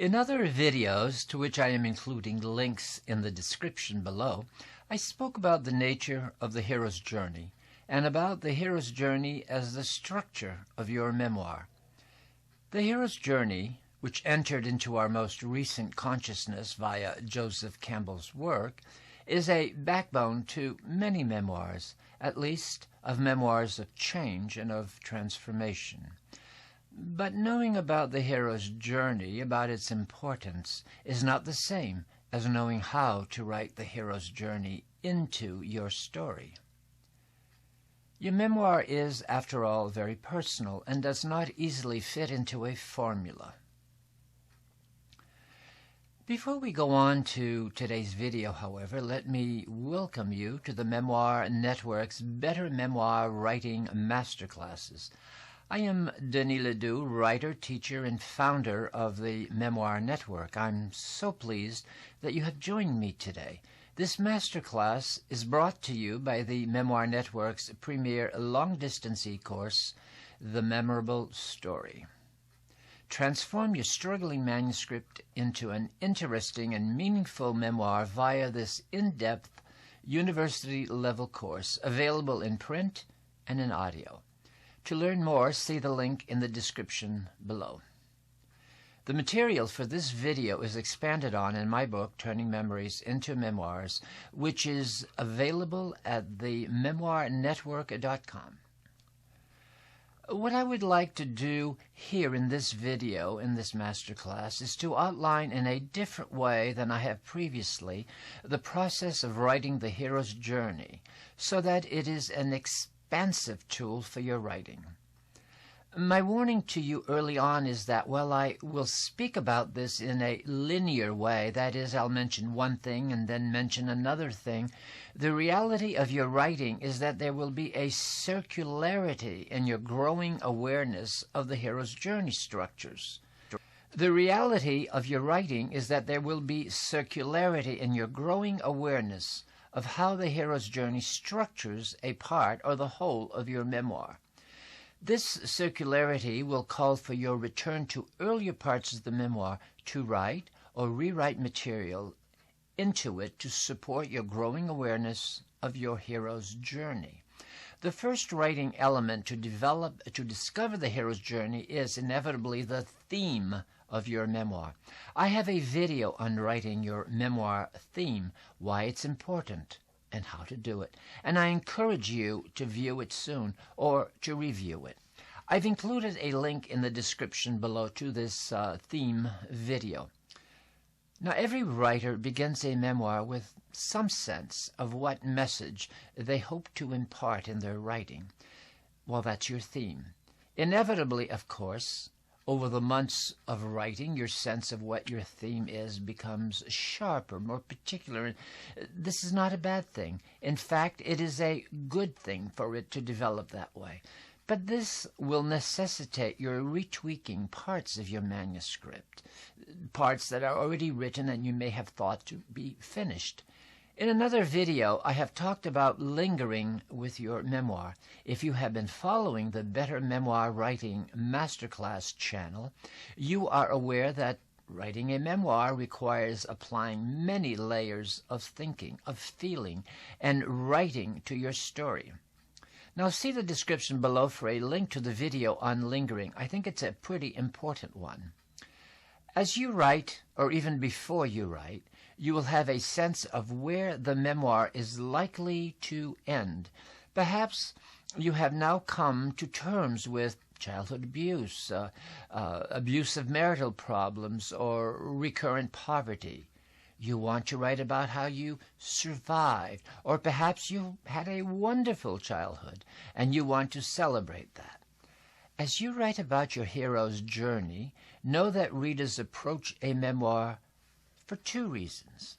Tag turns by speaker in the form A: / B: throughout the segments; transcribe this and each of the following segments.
A: In other videos, to which I am including links in the description below, I spoke about the nature of the hero's journey and about the hero's journey as the structure of your memoir. The hero's journey, which entered into our most recent consciousness via Joseph Campbell's work, is a backbone to many memoirs, at least of memoirs of change and of transformation. But knowing about the hero's journey, about its importance, is not the same as knowing how to write the hero's journey into your story. Your memoir is, after all, very personal and does not easily fit into a formula. Before we go on to today's video, however, let me welcome you to the Memoir Network's Better Memoir Writing Masterclasses. I am Denis Ledoux, writer, teacher, and founder of the Memoir Network. I'm so pleased that you have joined me today. This masterclass is brought to you by the Memoir Network's premier long-distance e-course, The Memorable Story. Transform your struggling manuscript into an interesting and meaningful memoir via this in-depth, university-level course available in print and in audio. To learn more, see the link in the description below. The material for this video is expanded on in my book, Turning Memories into Memoirs, which is available at the memoirnetwork.com. What I would like to do here in this video, in this masterclass, is to outline in a different way than I have previously the process of writing the hero's journey, so that it is an expansive tool for your writing. My warning to you early on is that while I will speak about this in a linear way, that is, I'll mention one thing and then mention another thing, the reality of your writing is that there will be a circularity in your growing awareness of the hero's journey structures. The reality of your writing is that there will be circularity in your growing awareness of how the hero's journey structures a part or the whole of your memoir. This circularity will call for your return to earlier parts of the memoir to write or rewrite material into it to support your growing awareness of your hero's journey. The first writing element to discover the hero's journey is inevitably the theme of your memoir. I have a video on writing your memoir theme, why it's important, and how to do it. And I encourage you to view it soon or to review it. I've included a link in the description below to this theme video. Now, every writer begins a memoir with some sense of what message they hope to impart in their writing. Well, that's your theme. Inevitably, of course, over the months of writing, your sense of what your theme is becomes sharper, more particular. And this is not a bad thing. In fact, it is a good thing for it to develop that way. But this will necessitate your retweaking parts of your manuscript, parts that are already written and you may have thought to be finished. In another video, I have talked about lingering with your memoir. If you have been following the Better Memoir Writing Masterclass channel, you are aware that writing a memoir requires applying many layers of thinking, of feeling, and writing to your story. Now, see the description below for a link to the video on lingering. I think it's a pretty important one. As you write, or even before you write, you will have a sense of where the memoir is likely to end. Perhaps you have now come to terms with childhood abuse, abusive marital problems, or recurrent poverty. You want to write about how you survived, or perhaps you had a wonderful childhood, and you want to celebrate that. As you write about your hero's journey, know that readers approach a memoir for two reasons.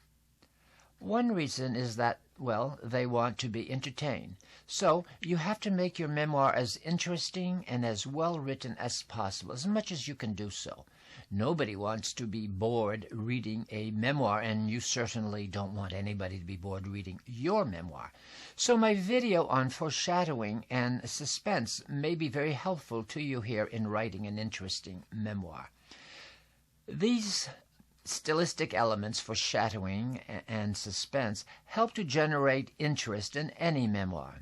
A: One reason is that, well, they want to be entertained. So you have to make your memoir as interesting and as well written as possible, as much as you can do so. Nobody wants to be bored reading a memoir, and you certainly don't want anybody to be bored reading your memoir. So my video on foreshadowing and suspense may be very helpful to you here in writing an interesting memoir. These stylistic elements, foreshadowing and suspense, help to generate interest in any memoir.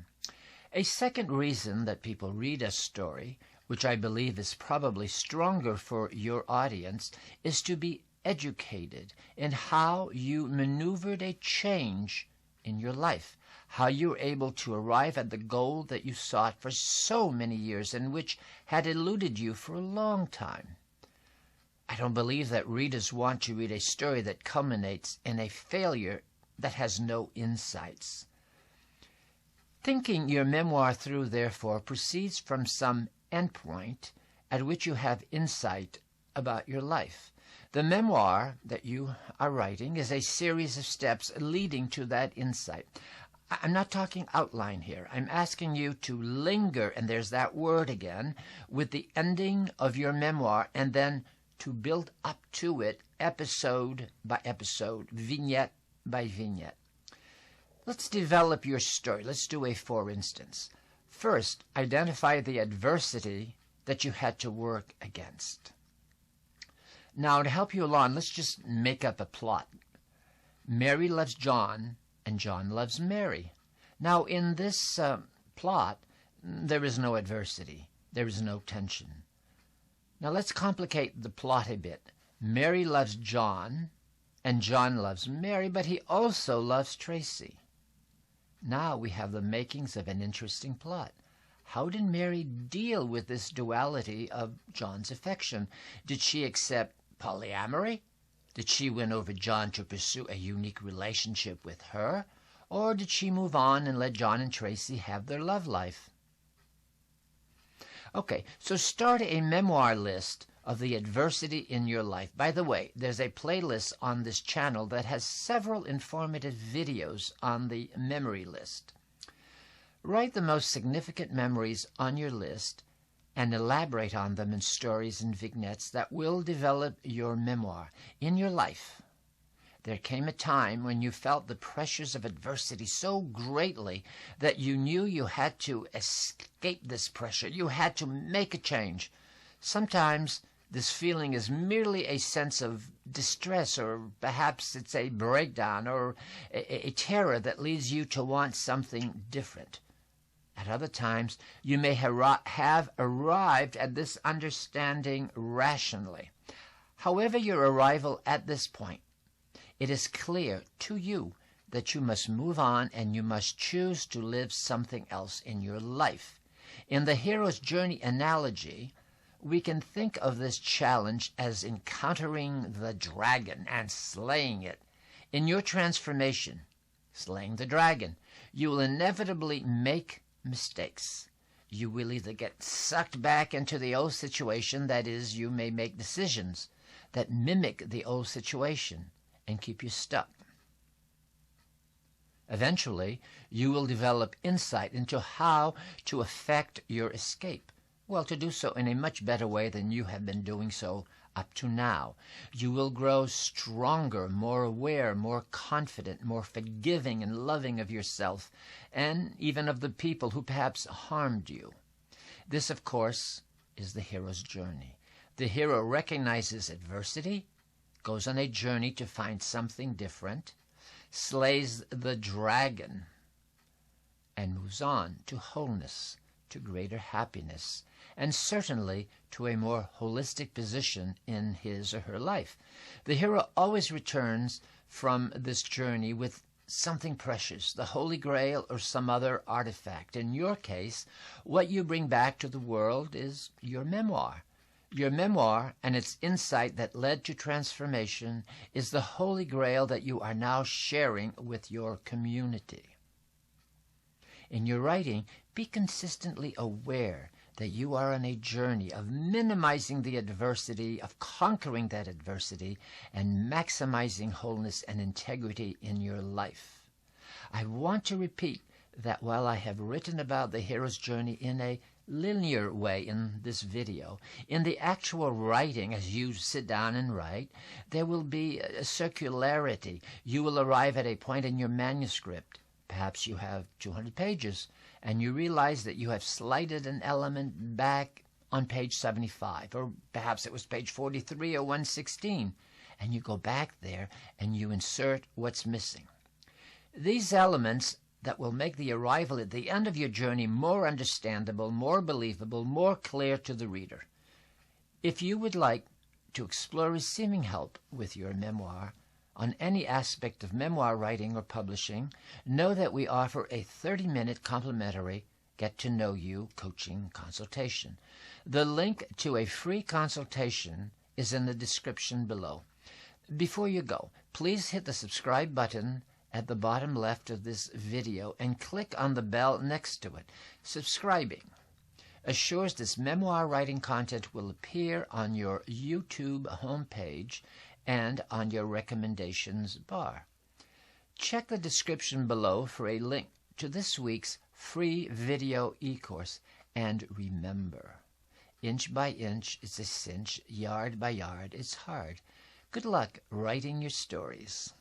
A: A second reason that people read a story, which I believe is probably stronger for your audience, is to be educated in how you maneuvered a change in your life, how you were able to arrive at the goal that you sought for so many years and which had eluded you for a long time. I don't believe that readers want to read a story that culminates in a failure that has no insights. Thinking your memoir through, therefore, proceeds from some endpoint at which you have insight about your life. The memoir that you are writing is a series of steps leading to that insight. I'm not talking outline here. I'm asking you to linger, and there's that word again, with the ending of your memoir, and then to build up to it episode by episode, vignette by vignette. Let's develop your story. Let's do a for instance. First, identify the adversity that you had to work against. Now, to help you along, let's just make up a plot. Mary loves John, and John loves Mary. Now, in this plot, there is no adversity. There is no tension. Now, let's complicate the plot a bit. Mary loves John, and John loves Mary, but he also loves Tracy. Now we have the makings of an interesting plot. How did Mary deal with this duality of John's affection? Did she accept polyamory? Did she win over John to pursue a unique relationship with her? Or did she move on and let John and Tracy have their love life? Okay, so start a memoir list of the adversity in your life. By the way, there's a playlist on this channel that has several informative videos on the memory list. Write the most significant memories on your list and elaborate on them in stories and vignettes that will develop your memoir. In your life, there came a time when you felt the pressures of adversity so greatly that you knew you had to escape this pressure. You had to make a change. Sometimes this feeling is merely a sense of distress, or perhaps it's a breakdown or a terror that leads you to want something different. At other times, you may have arrived at this understanding rationally. However your arrival at this point, it is clear to you that you must move on and you must choose to live something else in your life. In the hero's journey analogy, we can think of this challenge as encountering the dragon and slaying it. In your transformation, slaying the dragon, you will inevitably make mistakes. You will either get sucked back into the old situation, that is, you may make decisions that mimic the old situation and keep you stuck. Eventually, you will develop insight into how to effect your escape. Well, to do so in a much better way than you have been doing so up to now. You will grow stronger, more aware, more confident, more forgiving and loving of yourself, and even of the people who perhaps harmed you. This, of course, is the hero's journey. The hero recognizes adversity, goes on a journey to find something different, slays the dragon, and moves on to wholeness, to greater happiness, and certainly to a more holistic position in his or her life. The hero always returns from this journey with something precious, the Holy Grail or some other artifact. In your case, what you bring back to the world is your memoir. Your memoir and its insight that led to transformation is the Holy Grail that you are now sharing with your community. In your writing, be consistently aware that you are on a journey of minimizing the adversity, of conquering that adversity, and maximizing wholeness and integrity in your life. I want to repeat that while I have written about the hero's journey in a linear way in this video, in the actual writing, as you sit down and write, there will be a circularity. You will arrive at a point in your manuscript. Perhaps you have 200 pages, and you realize that you have slighted an element back on page 75, or perhaps it was page 43 or 116, and you go back there and you insert what's missing. These elements that will make the arrival at the end of your journey more understandable, more believable, more clear to the reader. If you would like to explore receiving help with your memoir on any aspect of memoir writing or publishing, know that we offer a 30-minute complimentary get-to-know-you coaching consultation. The link to a free consultation is in the description below. Before you go, please hit the subscribe button at the bottom left of this video and click on the bell next to it. Subscribing assures this memoir writing content will appear on your YouTube homepage and on your recommendations bar. Check the description below for a link to this week's free video e-course. And remember, inch by inch is a cinch, yard by yard it's hard. Good luck writing your stories.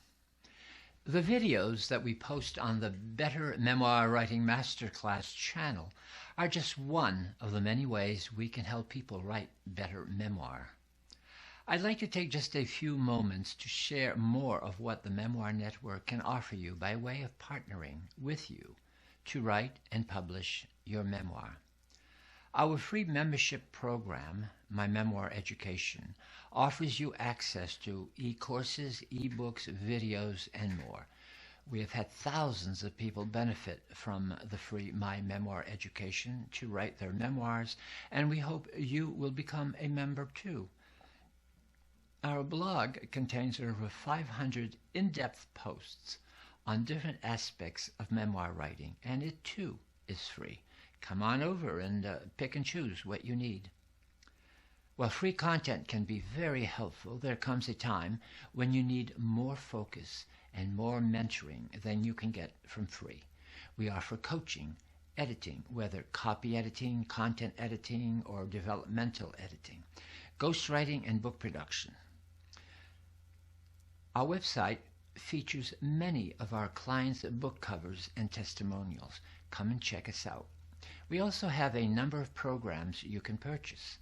A: The videos that we post on the Better Memoir Writing Masterclass channel are just one of the many ways we can help people write better memoir. I'd like to take just a few moments to share more of what the Memoir Network can offer you by way of partnering with you to write and publish your memoir. Our free membership program, My Memoir Education, offers you access to e-courses, e-books, videos, and more. We have had thousands of people benefit from the free My Memoir Education to write their memoirs, and we hope you will become a member too. Our blog contains over 500 in-depth posts on different aspects of memoir writing, and it too is free. Come on over and pick and choose what you need. While free content can be very helpful, there comes a time when you need more focus and more mentoring than you can get from free. We offer coaching, editing, whether copy editing, content editing, or developmental editing, ghostwriting, and book production. Our website features many of our clients' book covers and testimonials. Come and check us out. We also have a number of programs you can purchase.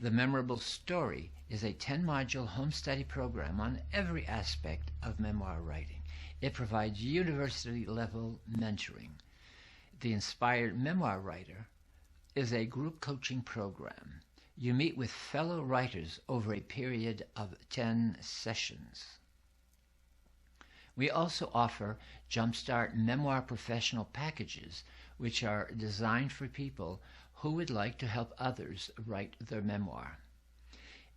A: The Memorable Story is a 10-module home study program on every aspect of memoir writing. It provides university-level mentoring. The Inspired Memoir Writer is a group coaching program. You meet with fellow writers over a period of 10 sessions. We also offer Jumpstart Memoir Professional Packages, which are designed for people who would like to help others write their memoir.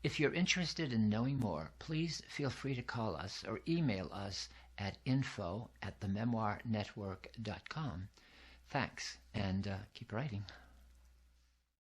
A: If you're interested in knowing more, please feel free to call us or email us at info@thememoirnetwork.com. Thanks, and keep writing.